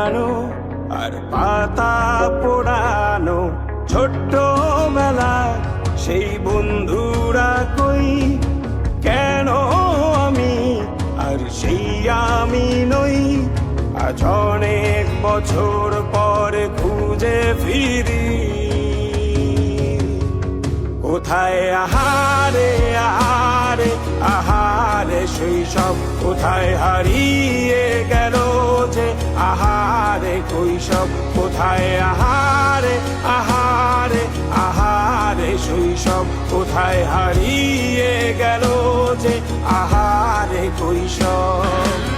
হারানো আর পাতা পোড়ানো ছোট্ট মেলা সেই বন্ধুরা কই কেন আমি আর সেই আমি নই আজ অনেক বছর পরে খুঁজে ফিরি কোথায় আহারে আহারে আহারে সেই সব কোথায় হারিয়ে গেল যে আহারে কৈশব কোথায় আহারে আহারে আহারে শৈশব কোথায় হারিয়ে গেল যে আহারে কৈশব